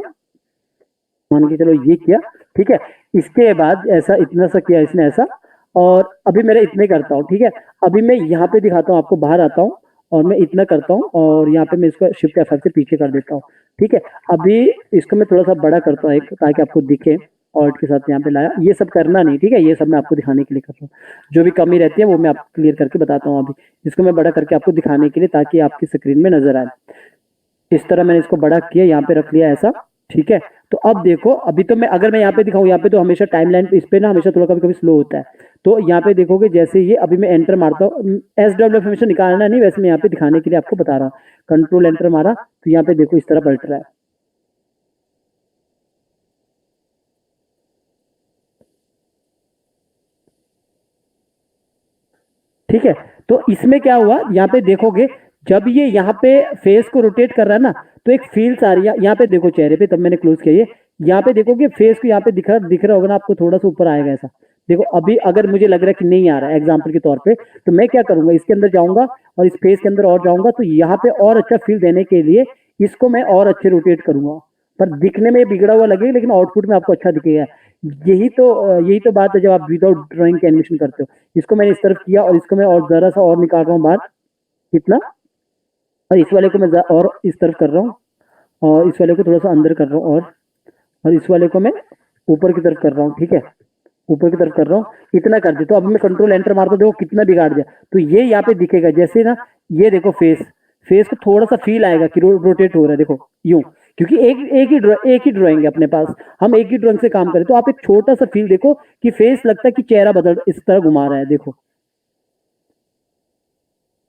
मान के चलो ये किया, ठीक है, इसके बाद ऐसा इतना सा किया इसने ऐसा, और अभी मेरा इतने करता हूँ, ठीक है। अभी मैं यहाँ पे दिखाता हूँ आपको, बाहर आता हूँ और मैं इतना करता हूँ, और यहाँ पे मैं इसको शिफ्ट F5 से पीछे कर देता हूँ, ठीक है। अभी इसको मैं थोड़ा सा बड़ा करता हूँ एक, ताकि आपको दिखे, ऑल्ट के साथ यहाँ पे लाया, ये सब करना नहीं, ठीक है, ये सब मैं आपको दिखाने के लिए कर रहा हूँ, जो भी कमी रहती है वो मैं आपको क्लियर करके बताता हूँ। अभी इसको मैं बड़ा करके आपको दिखाने के लिए, ताकि आपकी स्क्रीन में नजर आए। इस तरह मैंने इसको बड़ा किया, यहाँ पे रख लिया ऐसा, ठीक है। तो अब देखो, अभी तो मैं अगर मैं यहाँ पे दिखाऊं, यहाँ पे तो हमेशा टाइमलाइन पे इस पे ना हमेशा थोड़ा कभी कभी स्लो होता है। तो यहाँ पे देखोगे जैसे ये अभी मैं एंटर मारता हूँ, SW हमेशा निकालना नहीं, वैसे मैं यहाँ पे दिखाने के लिए आपको बता रहा हूँ। कंट्रोल एंटर मारा तो यहाँ पे देखो इस तरह पलट रहा है, ठीक है। तो इसमें क्या हुआ, यहाँ पे देखोगे जब ये यहाँ पे फेस को रोटेट कर रहा है ना, तो एक फील्स आ रही है यहाँ पे, देखो चेहरे पे, तब मैंने क्लोज किया ये, यहाँ पे देखोगे फेस को यहाँ पे दिख रहा होगा ना आपको, थोड़ा सा ऊपर आएगा ऐसा। देखो अभी अगर मुझे लग रहा है कि नहीं आ रहा है एग्जाम्पल के तौर पे, तो मैं क्या करूंगा, इसके अंदर जाऊंगा और इस फेस के अंदर और जाऊंगा, तो यहाँ पे और अच्छा फील देने के लिए इसको मैं और अच्छे रोटेट करूंगा, पर दिखने में बिगड़ा हुआ लगेगा, लेकिन आउटपुट में आपको अच्छा दिखेगा। यही तो बात है जब आप विदाउट ड्राइंग के एनिमेशन करते हो। इसको मैंने इस तरफ किया, और इसको मैं और जरा सा और निकाल रहा हूँ बाहर, कितना, और इस वाले को मैं और इस तरफ कर रहा हूँ, और इस वाले को थोड़ा सा अंदर कर रहा हूँ, और इस वाले को मैं ऊपर की तरफ कर रहा हूँ, ठीक है, ऊपर की तरफ कर रहा हूँ, इतना कर दे। तो अब मैं कंट्रोल एंटर मारता हूँ, देखो कितना बिगाड़ दिया। तो ये यहाँ पे दिखेगा जैसे ना, ये देखो फेस को थोड़ा सा फील आएगा कि रोटेट हो रहा है, देखो यूं, क्योंकि एक ही ड्राइंग है अपने पास, हम एक ही ड्राइंग से काम करें, तो आप एक छोटा सा फील देखो कि फेस लगता है कि चेहरा बदल इस तरह घुमा रहा है, देखो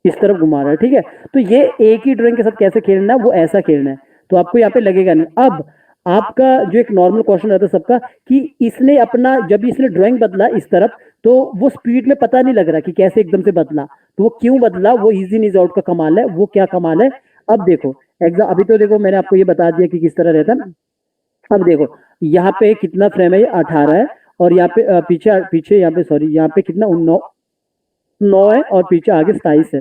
इस तरफ घुमा रहा है, ठीक है। तो ये एक ही ड्राइंग के साथ कैसे खेलना है, वो ऐसा खेलना है, तो आपको यहाँ पे लगेगा नहीं। अब आपका जो एक नॉर्मल क्वेश्चन रहता है सबका, कि इसने अपना जब इसने ड्राइंग बदला इस तरफ, तो वो स्पीड में पता नहीं लग रहा कि कैसे एकदम से बदला, तो वो क्यों बदला, वो इजी इज आउट का कमाल है। वो क्या कमाल है, अब देखो एग्जाम, अभी तो देखो मैंने आपको ये बता दिया कि किस तरह रहता है। अब देखो यहाँ पे कितना फ्रेम है, ये 18 है, और यहाँ पे पीछे पीछे यहाँ पे सॉरी, यहाँ पे कितना 9 है, और पीछे आगे 27 है,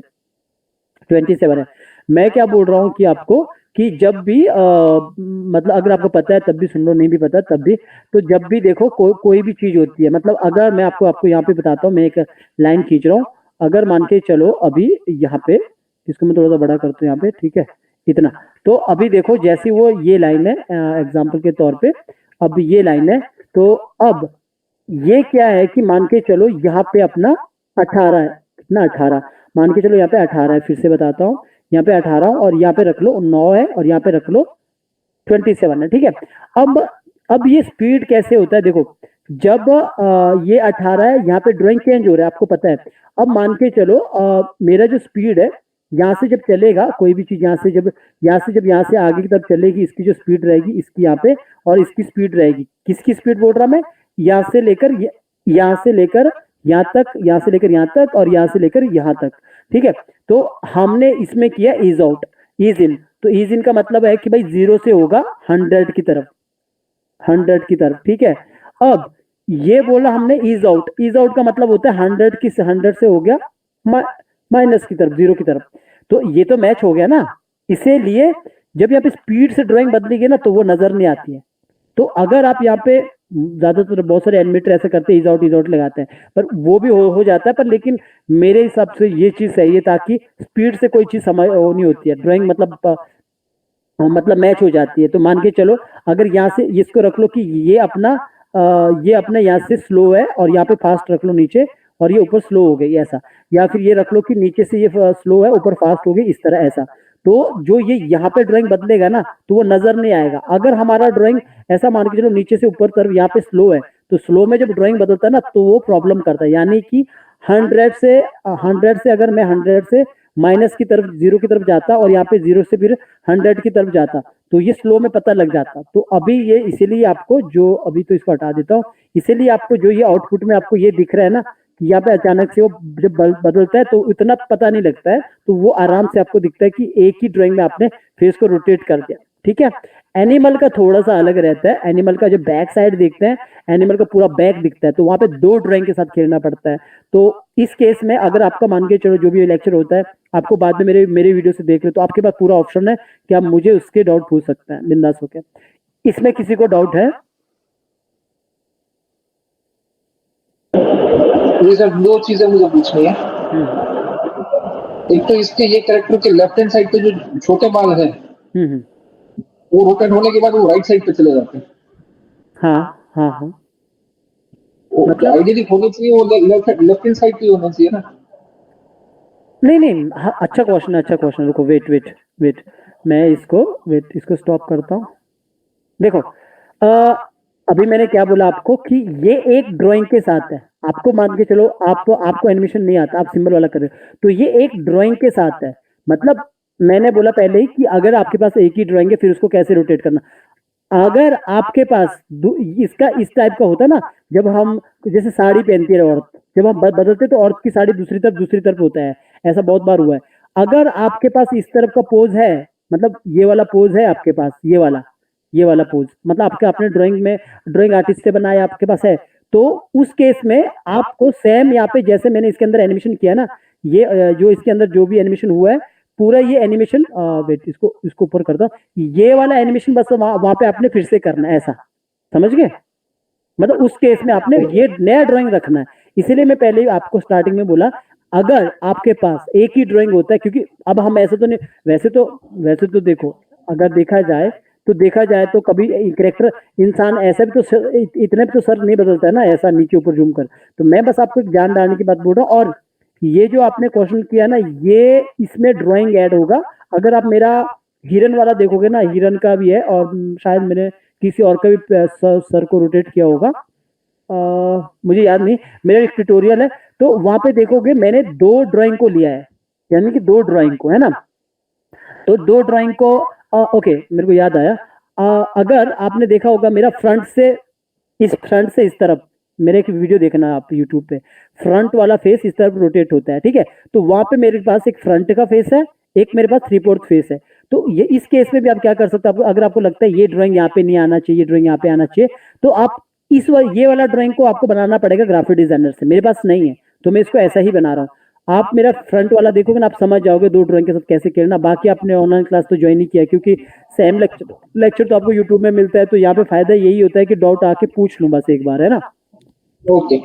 27 है। मैं क्या बोल रहा हूँ कि आपको, कि जब भी मतलब अगर आपको पता है तब भी सुन लो, नहीं भी पता तब भी, तो जब भी देखो कोई भी चीज होती है, मतलब अगर मैं आपको यहाँ पे बताता हूँ, मैं एक लाइन खींच रहा हूँ, अगर मान के चलो अभी यहाँ पे, इसको मैं थोड़ा सा बड़ा करता हूँ यहाँ पे, ठीक है, इतना। तो अभी देखो जैसे वो ये लाइन है एग्जाम्पल के तौर पे, अब ये लाइन है, तो अब ये क्या है कि मान के चलो यहाँ पे अपना 18 है, कितना 18, मान के चलो यहाँ पे 18 है, फिर से बताता हूँ, यहाँ पे 18 और यहाँ पे रख लो 9 है, और यहाँ पे रख लो 27 है, ठीक है। अब ये स्पीड कैसे होता है, देखो जब ये 18 है, यहाँ पे ड्राइंग चेंज हो रहा है, आपको पता है। अब मान के चलो मेरा जो स्पीड है, यहाँ से जब चलेगा कोई भी चीज, यहाँ से आगे की तरफ चलेगी, इसकी जो स्पीड रहेगी इसकी यहाँ पे, और इसकी स्पीड रहेगी, किसकी स्पीड बोल रहा मैं, यहाँ से लेकर यहाँ से लेकर यहाँ तक, यहाँ से लेकर यहाँ तक, और यहाँ से लेकर यहाँ तक, ठीक है। तो हमने इसमें किया इज आउट इज इन, तो इज इन का मतलब है कि भाई 0 से होगा 100 की तरफ, 100 की तरफ, ठीक है। अब ये बोला हमने इज आउट का मतलब होता है 100 से हो गया माइनस की तरफ, 0 की तरफ, तो ये तो मैच हो गया ना। इसीलिए जब यहाँ पे स्पीड से ड्राइंग बदलेगी ना, तो वो नजर नहीं आती है। तो अगर आप यहाँ पे, ज्यादातर बहुत सारे एनिमेटर ऐसे करते हैं इज आउट लगाते हैं, पर वो भी हो जाता है, पर लेकिन मेरे हिसाब से ये चीज सही है, ताकि स्पीड से कोई चीज समझ वो नहीं होती है, ड्राइंग मतलब मैच हो जाती है। तो मान के चलो अगर यहाँ से इसको रख लो कि ये अपना यहाँ से स्लो है, और यहाँ पे फास्ट रख लो नीचे, और ये ऊपर स्लो हो गई ऐसा, या फिर ये रख लो कि नीचे से ये स्लो है, ऊपर फास्ट हो गई, इस तरह ऐसा। तो जो ये यहाँ पे ड्राइंग बदलेगा ना, तो वो नजर नहीं आएगा। अगर हमारा ड्राइंग ऐसा मान के चलो नीचे से ऊपर तरफ यहाँ पे स्लो है, तो स्लो में जब ड्राइंग बदलता है ना, तो वो प्रॉब्लम करता है, यानी कि 100 से अगर मैं 100 से माइनस की तरफ 0 की तरफ जाता, और यहाँ पे 0 से फिर 100 की तरफ जाता, तो ये स्लो में पता लग जाता। तो अभी ये इसीलिए आपको जो, अभी तो इसको हटा देता हूँ, इसीलिए आपको जो ये आउटपुट में आपको ये दिख रहा है ना, कि यहाँ पे अचानक से वो जब बदलता है तो इतना पता नहीं लगता है, तो वो आराम से आपको दिखता है कि एक ही ड्राइंग में आपने फेस को रोटेट कर दिया, ठीक है। एनिमल का थोड़ा सा अलग रहता है, एनिमल का जो बैक साइड देखते हैं, एनिमल का पूरा बैक दिखता है, तो वहां पे 2 ड्राइंग के साथ खेलना पड़ता है। तो इस केस में अगर आपका मान के चलो जो भी लेक्चर होता है आपको बाद में मेरे वीडियो से देख लो तो आपके पास पूरा ऑप्शन है कि आप मुझे उसके डाउट पूछ सकते हैं बिंदास होकर। इसमें किसी को डाउट है? ये सर दो चीजें मुझे पूछनी है। एक तो इसके ये कैरेक्टर के लेफ्ट हैंड साइड पे जो छोटे बाल हैं वो रोटेट होने के बाद वो राइट साइड पे चले जाते हैं। हाँ हाँ हाँ मतलब आइडियली होनी चाहिए वो लेफ्ट हैंड साइड पे होना चाहिए ना। नहीं नहीं हाँ, अच्छा क्वेश्चन है, अच्छा क्वेश्चन। रुको वेट वेट वेट, मैं इसको स्टॉप करता हूँ। देखो अभी मैंने क्या बोला आपको कि ये एक ड्राइंग के साथ है। आपको मान के चलो आपको एनिमेशन नहीं आता, आप सिंबल वाला कर रहे हो, तो ये एक ड्राइंग के साथ है। मतलब मैंने बोला पहले ही कि अगर आपके पास एक ही ड्राइंग है फिर उसको कैसे रोटेट करना। अगर आपके पास इसका इस टाइप का होता ना, जब हम जैसे साड़ी पहनती है औरत, जब हम बदलते तो औरत की साड़ी दूसरी तरफ होता है, ऐसा बहुत बार हुआ है। अगर आपके पास इस तरफ का पोज है, मतलब ये वाला पोज है आपके पास, ये वाला पोज मतलब आपके अपने ड्राइंग आर्टिस्ट से बनाया आपके पास है, तो उस केस में आपको सेम यहाँ पे जैसे मैंने इसके अंदर एनिमेशन किया ना, ये जो इसके अंदर जो भी एनिमेशन हुआ है पूरा ये एनिमेशन, वेट इसको ऊपर करता हूँ, ये वाला एनिमेशन बस वहां पे आपने फिर से करना है, ऐसा समझ गए? मतलब उस केस में आपने ये नया ड्राइंग रखना है। इसीलिए मैं पहले ही आपको स्टार्टिंग में बोला अगर आपके पास एक ही ड्राइंग होता है, क्योंकि अब हम ऐसे तो नहीं, वैसे तो देखो अगर देखा जाए तो कभी करेक्टर इंसान ऐसा भी तो इतने भी तो सर नहीं बदलता है ना, ऐसा नीचे ऊपर जूम कर। तो मैं बस आपको एक जान डालने की बात बोल रहा हूँ। और ये जो आपने क्वेश्चन किया ना, ये इसमें ड्राइंग ऐड होगा। अगर आप मेरा हिरन वाला देखोगे ना, हिरन का भी है और शायद मैंने किसी और का भी सर को रोटेट किया होगा, मुझे याद नहीं, मेरा एक ट्यूटोरियल है तो वहां पे देखोगे मैंने दो ड्राइंग को लिया है, यानी कि दो ड्राइंग को, है ना। तो दो ड्राइंग को ओके मेरे को याद आया। अगर आपने देखा होगा मेरा फ्रंट से इस तरफ, मेरे एक वीडियो देखना आप यूट्यूब पे, फ्रंट वाला फेस इस तरफ रोटेट होता है, ठीक है। तो वहां पे मेरे पास एक फ्रंट का फेस है, एक मेरे पास 3/4 फेस है। तो ये इस केस में भी आप क्या कर सकते हो, अगर आपको लगता है ये ड्राइंग यहाँ पे नहीं आना चाहिए, ड्राइंग यहाँ पे आना चाहिए, तो आप ये वाला ड्राइंग को आपको बनाना पड़ेगा ग्राफिक डिजाइनर से। मेरे पास नहीं है तो मैं इसको ऐसा ही बना रहा हूँ। आप मेरा फ्रंट वाला देखोगे ना, आप समझ जाओगे दो ड्राइंग के साथ कैसे खेलना। बाकी आपने ऑनलाइन क्लास तो ज्वाइन नहीं किया, क्योंकि सेम लेक्चर तो आपको यूट्यूब में मिलता है, तो यहाँ पे फायदा यही होता है कि डाउट आके पूछ लूँ बस एक बार, है ना। ओके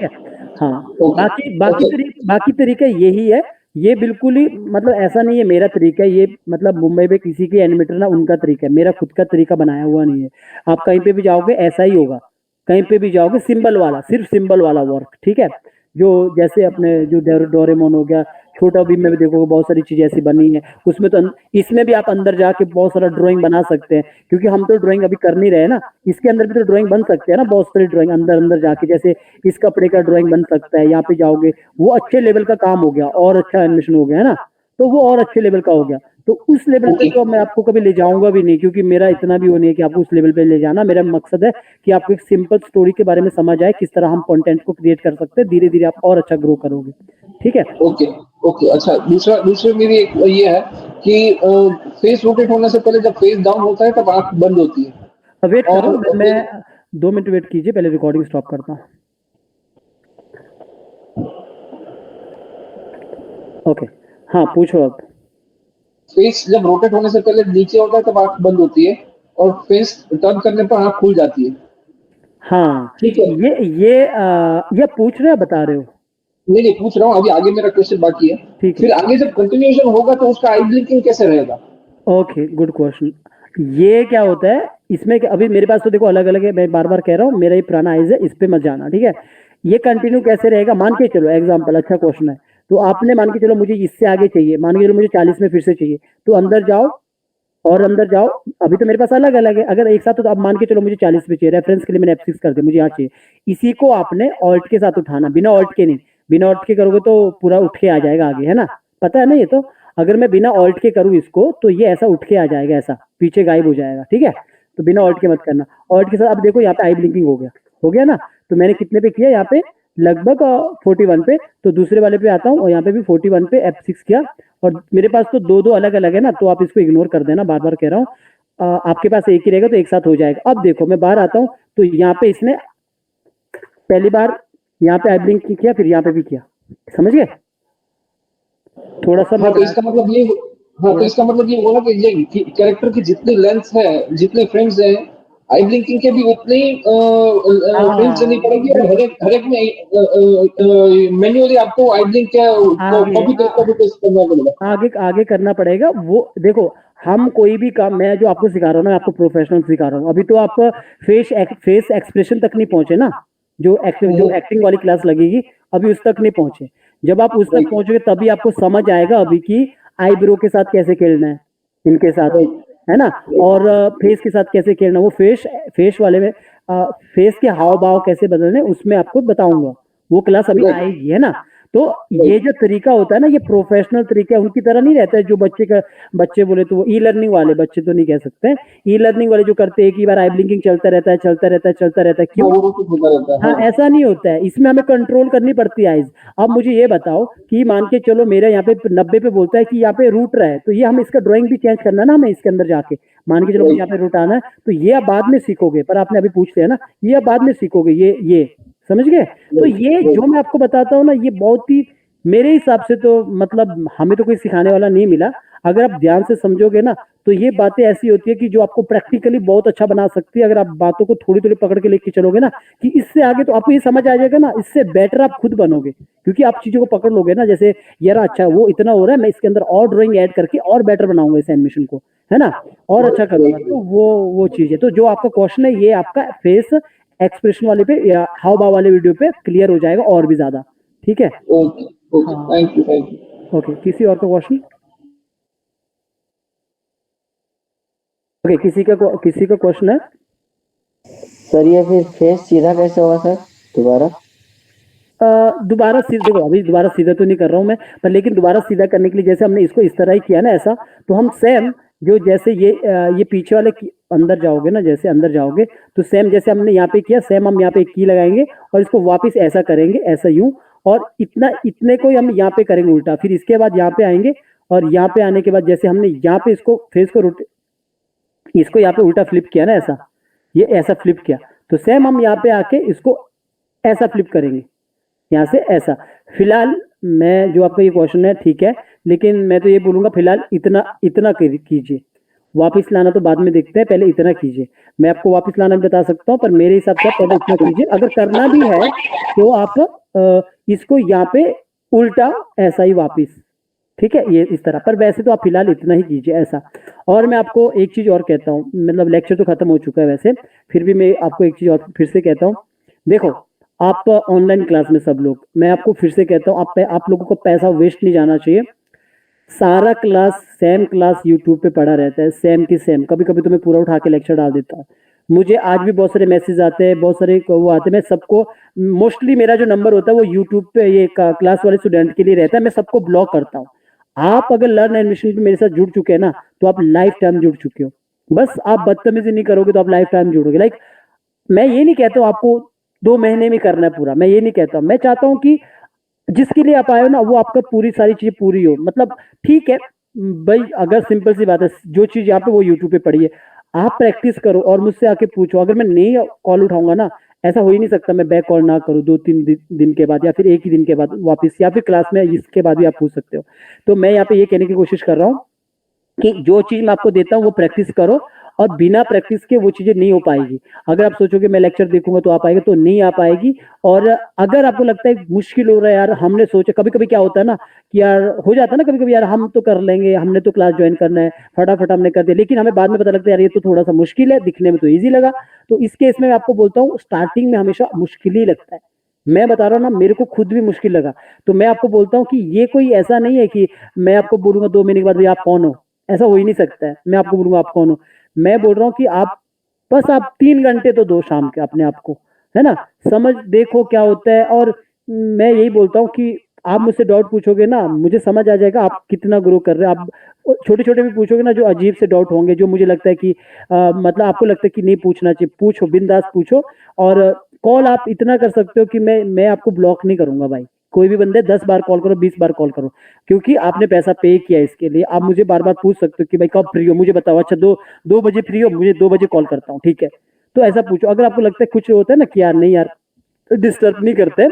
हाँ ओके बाकी तरीका यही है। ये बिल्कुल ही मतलब ऐसा नहीं है मेरा तरीका है, ये मतलब मुंबई में किसी के एनिमेटर ना उनका तरीका है, मेरा खुद का तरीका बनाया हुआ नहीं है। आप कहीं पे भी जाओगे ऐसा ही होगा, कहीं पे भी जाओगे सिंबल वाला, सिर्फ सिंबल वाला वर्क, ठीक है। जो जैसे अपने जो डोरेमोन हो गया, छोटा भीम में भी देखोगे बहुत सारी चीजें ऐसी बनी है उसमें, तो इसमें भी आप अंदर जाके बहुत सारा ड्राइंग बना सकते हैं, क्योंकि हम तो ड्राइंग अभी कर नहीं रहे ना। इसके अंदर भी तो ड्राइंग बन सकते हैं ना, बहुत सारी ड्राइंग अंदर जाके, जैसे इस कपड़े का ड्राइंग बन सकता है। यहाँ पे जाओगे वो अच्छे लेवल का काम हो गया और अच्छा एनिमेशन हो गया, है ना, तो वो और अच्छे लेवल का हो गया। तो उस लेवल पे तो मैं आपको कभी ले जाऊंगा भी नहीं, क्योंकि मेरा इतना भी वो नहीं है कि आपको उस लेवल पे ले जाना। मेरा मकसद है कि आपको एक सिंपल स्टोरी के बारे में समझ आए, किस तरह हम कंटेंट को क्रिएट कर सकते हैं, धीरे धीरे आप और अच्छा ग्रो करोगे, ठीक है। Okay okay. अच्छा दूसरा मेरी एक ये है कि फेस रोटेट होने से पहले जब फेस डाउन होता है तब आंख बंद होती है। वेट और करो, मैं 2 मिनट वेट कीजिए, पहले रिकॉर्डिंग स्टॉप करता हूँ। ओके हाँ पूछो अब। फेस जब रोटेट होने से पहले नीचे होता है तब आंख बंद होती है, और फेस टर्न करने पर आंख खुल जाती है। हाँ ठीक है। ये पूछ रहे हो बता रहे हो? नहीं पूछ रहा हूँ, अभी आगे मेरा क्वेश्चन बाकी है। ठीक है, फिर आगे जब कंटिन्यूएशन होगा तो उसका आई ब्लिंकिंग कैसे रहेगा? Okay good question. ये क्या होता है इसमें कि अभी मेरे पास तो देखो अलग अलग है, मैं बार बार कह रहा हूँ मेरा ही पुराना आइज है, इस पे मत जाना, ठीक है। ये कंटिन्यू कैसे रहेगा, मान के चलो एग्जांपल, अच्छा क्वेश्चन है। तो आपने मान के चलो मुझे इससे आगे चाहिए, मान के चलो मुझे 40 में फिर से चाहिए, तो अंदर जाओ और अंदर जाओ। अभी तो मेरे पास अलग अलग है, अगर एक साथ तो अब मान के चलो मुझे 40 पे चाहिए, रेफरेंस के लिए मैंने F6 कर दिया, मुझे यहाँ चाहिए। इसी को आपने ऑल्ट के साथ उठाना, बिना ऑल्ट के नहीं, बिना ऑल्ट के करोगे तो पूरा उठ के आ जाएगा आगे, है ना, पता है ना ये तो। अगर मैं बिना ऑल्ट के करूँ इसको तो ये ऐसा उठ के आ जाएगा, ऐसा पीछे गायब हो जाएगा, ठीक है। तो बिना ऑल्ट के मत करना, ऑल्ट के साथ। अब देखो यहाँ पे आई ब्लिंकिंग हो गया ना। तो मैंने कितने पे किया यहाँ पे, लगभग 41 पे। तो दूसरे वाले पे आता हूँ और यहाँ पे भी 41 पे F6 किया। और मेरे पास तो दो दो अलग अलग है ना, तो आप इसको इग्नोर कर देना, बार बार कह रहा हूँ। आपके पास एक ही रहेगा तो एक साथ हो जाएगा। अब देखो मैं बाहर आता हूँ तो यहाँ पे इसने पहली बार यहाँ पे आई ब्लिंक किया, फिर यहाँ पे भी किया, समझ गए? थोड़ा सा हाँ तो इसका मतलब ये हाँ तो इसका मतलब ये हुआ ना कि ये कैरेक्टर की जितनी लेंथ है, जितने फ्रेम्स हैं, आई ब्लिंकिंग के भी उतने ही फ्रेम्स चलनी पड़ेगी और हर एक में मैन्युअली आपको आई ब्लिंक क्या कॉपी पेस्ट करना पड़ेगा। आगे आगे करना पड़ेगा। वो देखो, हम कोई भी काम, मैं जो आपको सिखा रहा हूँ ना, आपको प्रोफेशनल सिखा रहा हूँ। अभी तो आप फेस एक्सप्रेशन तक नहीं पहुंचे ना, जो एक्टिंग वाली क्लास लगेगी, अभी उस तक नहीं पहुंचे। जब आप उस तक पहुंचोगे तभी आपको समझ आएगा अभी कि आईब्रो के साथ कैसे खेलना है, इनके साथ, है ना, और फेस के साथ कैसे खेलना है। वो फेस वाले में फेस के हाव भाव कैसे बदलने, उसमें आपको बताऊंगा। वो क्लास अभी आएगी, है ना। तो ये जो तरीका होता है ना, ये प्रोफेशनल तरीका है, उनकी तरह नहीं रहता है। जो बच्चे बोले तो वो ई लर्निंग वाले बच्चे तो नहीं कह सकते। ई लर्निंग वाले जो करते हैं, एक ही बार आई ब्लिंकिंग चलता रहता है, चलता रहता है, चलता रहता है, क्यों? वो तो होता रहता है। हाँ, ऐसा नहीं होता है। इसमें हमें कंट्रोल करनी पड़ती है आइज। अब मुझे ये बताओ कि मान के चलो मेरे यहाँ पे 90 पे बोलता है कि यहाँ पे रूट रहा है, तो ये हम इसका ड्राइंग भी चेंज करना है ना, हमें इसके अंदर जाके। मान के चलो मुझे यहाँ पे रूट आना है, तो ये आप बाद में सीखोगे, पर आपने अभी पूछ लिया ना, ये आप बाद में सीखोगे। ये समझ गए? तो ये जो मैं आपको बताता हूँ ना, ये बहुत ही, मेरे हिसाब से तो मतलब हमें तो कोई सिखाने वाला नहीं मिला। अगर आप ध्यान से समझोगे ना, तो ये बातें ऐसी होती है कि जो आपको प्रैक्टिकली बहुत अच्छा बना सकती है, अगर आप बातों को थोड़ी थोड़ी पकड़ के लेके चलोगे ना, कि इससे आगे तो आपको ये समझ आ जाएगा ना, इससे बेटर आप खुद बनोगे। क्योंकि आप चीजों को पकड़ लोगे ना, जैसे यार अच्छा वो इतना हो रहा है, मैं इसके अंदर और ड्राइंग ऐड करके और बेटर बनाऊंगा इस एनिमेशन को, है ना, और अच्छा करूंगा। तो वो चीज है। तो जो आपका क्वेश्चन है, ये आपका फेस एक्सप्रेशन वाले पे या हाव भाव वाले वीडियो पे क्लियर हो जाएगा और भी ज्यादा। ठीक है? Okay okay, thank you. Okay, किसी और का क्वेश्चन? ओके, किसी का क्वेश्चन है? सर ये फिर फेस सीधा कैसे होगा सर दोबारा? दोबारा सीधा, देखो अभी दोबारा सीधा तो नहीं कर रहा हूँ मैं, पर लेकिन दोबारा सीधा करने के लिए जैसे हमने इसको इस तरह ही किया ना, ऐसा, तो हम सेम जो जैसे ये पीछे वाले अंदर जाओगे ना, जैसे अंदर जाओगे तो सेम जैसे हमने यहाँ पे किया, सेम हम यहाँ पे एक की लगाएंगे और इसको वापस ऐसा करेंगे, ऐसा यूं, और इतने को ही हम यहाँ पे करेंगे उल्टा। फिर इसके बाद यहाँ पे आएंगे, और यहाँ पे आने के बाद जैसे हमने यहाँ पे इसको फेस को इसको यहाँ पे उल्टा फ्लिप किया ना, ऐसा, ये ऐसा फ्लिप किया, तो सेम हम यहाँ पे आके इसको ऐसा फ्लिप करेंगे, यहाँ से ऐसा। फिलहाल मैं जो आपका ये क्वेश्चन है ठीक है, लेकिन मैं तो ये बोलूंगा फिलहाल इतना इतना कीजिए। वापस लाना तो बाद में देखते हैं, पहले इतना कीजिए। मैं आपको वापस लाना भी बता सकता हूँ, पर मेरे हिसाब से आप पहले इतना कीजिए। अगर करना भी है तो आप इसको यहाँ पे उल्टा ऐसा ही वापस, ठीक है, ये इस तरह। पर वैसे तो आप फिलहाल इतना ही कीजिए, ऐसा। और मैं आपको एक चीज और कहता हूँ, मतलब लेक्चर तो खत्म हो चुका है वैसे, फिर भी मैं आपको एक चीज और फिर से कहता हूँ। देखो, आप ऑनलाइन क्लास में सब लोग, मैं आपको फिर से कहता हूँ, आप लोगों को पैसा वेस्ट नहीं जाना चाहिए। सारा सेम क्लास यूट्यूब पे पड़ा रहता है, सेम की सेम। कभी कभी तो मैं पूरा उठा के लेक्चर डाल देता हूँ। मुझे आज भी बहुत सारे मैसेज आते हैं, बहुत सारे वो आते हैं। मैं सबको, मोस्टली मेरा जो नंबर होता है वो यूट्यूब पे ये क्लास वाले स्टूडेंट के लिए रहता है, मैं सबको ब्लॉक करता हूँ। आप अगर लर्न एडमिशन पे मेरे साथ जुड़ चुके हैं ना, तो आप लाइफ टाइम जुड़ चुके हो। बस आप बदतमीजी नहीं करोगे तो आप लाइफ टाइम जुड़ोगे। लाइक, मैं ये नहीं कहता हूँ आपको 2 महीने में करना है पूरा, मैं ये नहीं कहता हूँ। मैं चाहता हूँ कि जिसके लिए आप आए हो ना, वो आपका पूरी सारी चीजें पूरी हो। मतलब ठीक है भाई, अगर सिंपल सी बात है, जो चीज यहाँ पे वो यूट्यूब पे पड़ी है, आप प्रैक्टिस करो और मुझसे आके पूछो। अगर मैं नहीं कॉल उठाऊंगा ना, ऐसा हो ही नहीं सकता मैं बैक कॉल ना करूँ 2-3 दिन के बाद, या फिर एक ही दिन के बाद वापस, या फिर क्लास में इसके बाद भी आप पूछ सकते हो। तो मैं यहाँ पे ये कहने की कोशिश कर रहा हूँ कि जो चीज मैं आपको देता हूँ वो प्रैक्टिस करो, और बिना प्रैक्टिस के वो चीजें नहीं हो पाएगी। अगर आप सोचोगे मैं लेक्चर देखूंगा तो आ पाएगा, तो नहीं आ पाएगी। और अगर आपको लगता है मुश्किल हो रहा है यार, हमने सोचा, कभी कभी क्या होता है ना कि यार हो जाता है ना, कभी कभी यार हम तो कर लेंगे, हमने तो क्लास ज्वाइन करना है, फटाफट हमने कर दिया, लेकिन हमें बाद में पता लगता है यार ये तो थोड़ा सा मुश्किल है, दिखने में तो ईजी लगा। तो इस केस में मैं आपको बोलता हूँ, स्टार्टिंग में हमेशा मुश्किल ही लगता है। मैं बता रहा हूँ ना, मेरे को खुद भी मुश्किल लगा। तो मैं आपको बोलता हूँ कि ये कोई ऐसा नहीं है कि मैं आपको बोलूंगा 2 महीने के बाद भैया आप कौन हो, ऐसा हो ही नहीं सकता है। मैं आपको बोलूंगा आप कौन हो, मैं बोल रहा हूँ कि आप 3 घंटे तो दो शाम के अपने आप को, है ना, समझ देखो क्या होता है। और मैं यही बोलता हूँ कि आप मुझसे डाउट पूछोगे ना, मुझे समझ आ जाएगा आप कितना ग्रो कर रहे हो। आप छोटे छोटे भी पूछोगे ना, जो अजीब से डाउट होंगे, जो मुझे लगता है कि मतलब आपको लगता है कि नहीं पूछना चाहिए, पूछो, बिंदास पूछो। और कॉल आप इतना कर सकते हो कि मैं आपको ब्लॉक नहीं करूंगा भाई। कोई भी बंदे 10 बार कॉल करो, 20 बार कॉल करो, क्योंकि आपने पैसा पे किया इसके लिए। आप मुझे बार बार पूछ सकते हो कि भाई कब फ्री हो, मुझे बताओ। अच्छा, 2 बजे फ्री हो, मुझे 2 बजे कॉल करता हूँ, ठीक है। तो ऐसा पूछो। अगर आपको लगता है कुछ होता है ना कि यार नहीं यार, डिस्टर्ब नहीं करते,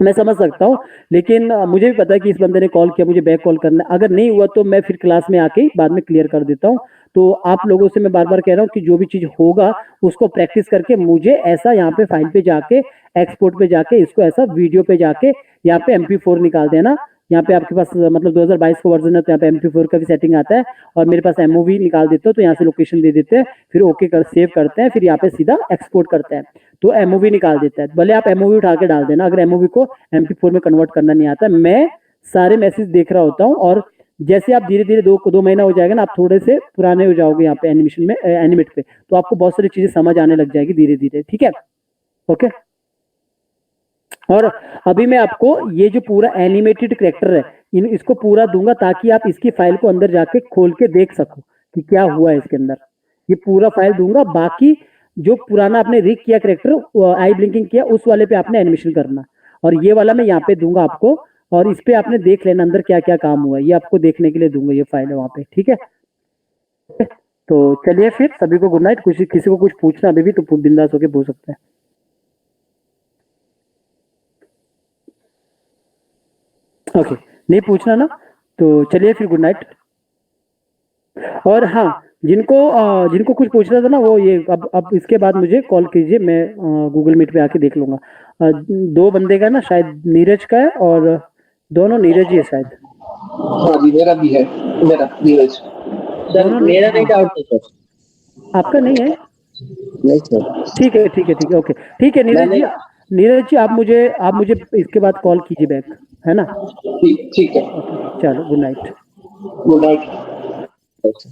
मैं समझ सकता हूँ, लेकिन मुझे भी पता है कि इस बंदे ने कॉल किया, मुझे बैक कॉल करना है। अगर नहीं हुआ तो मैं फिर क्लास में आके ही बाद में क्लियर कर देता हूँ। तो आप लोगों से मैं बार बार कह रहा हूँ कि जो भी चीज होगा उसको प्रैक्टिस करके मुझे ऐसा यहाँ पे फाइल पे जाके, एक्सपोर्ट पे जाके, इसको ऐसा वीडियो पे जाके यहाँ पे MP4 निकाल देना। यहाँ पे आपके पास मतलब 2022 का वर्जन है तो यहाँ पे MP4 का भी सेटिंग आता है, और मेरे पास MOV निकाल देते हो तो यहाँ से लोकेशन दे देते हैं, फिर ओके कर सेव करते हैं, फिर यहाँ पे सीधा एक्सपोर्ट करते हैं तो MOV निकाल देता है। भले आप MOV उठा के डाल देना, अगर MOV को MP4 में कन्वर्ट करना नहीं आता। मैं सारे मैसेज देख रहा होता हूँ, और जैसे आप धीरे धीरे दो महीना हो जाएगा ना, आप थोड़े से पुराने हो जाओगे यहाँ पे एनिमेशन में, एनिमेट पे, तो आपको बहुत सारी चीजें समझ आने लग जाएगी धीरे धीरे, ठीक है? ओके। और अभी मैं आपको ये जो पूरा एनिमेटेड कैरेक्टर है इसको पूरा दूंगा ताकि आप इसकी फाइल को अंदर जाके खोल के देख सको कि क्या हुआ है इसके अंदर। ये पूरा फाइल दूंगा, बाकी जो पुराना आपने रिग किया कैरेक्टर, आई ब्लिंकिंग किया, उस वाले पे आपने एनिमेशन करना, और ये वाला मैं यहाँ पे दूंगा आपको, और इस पे आपने देख लेना अंदर क्या क्या काम हुआ है, ये आपको देखने के लिए दूंगा, ये फाइल है वहाँ पे, ठीक है? तो चलिए फिर सभी को गुड नाइट। किसी को कुछ पूछना अभी भी तो बिंदास होके पूछ सकते हैं। ओके, नहीं पूछना ना, तो चलिए फिर गुड नाइट। और हाँ, जिनको कुछ पूछना था ना, वो ये अब इसके बाद मुझे कॉल कीजिए, मैं गूगल मीट पे आके देख लूंगा। 2 बंदे का ना, शायद नीरज का है, और दोनों नीरज ही है शायद। हाँ जी, मेरा भी है, मेरा नीरज। सर मेरा नहीं डाउट है सर। आपका नहीं है? नहीं सर। ठीक है, ओके, ठीक है नीरज जी, आप मुझे इसके बाद कॉल कीजिए बैक, है ना? ठीक है। चलो गुड नाइट। Good night.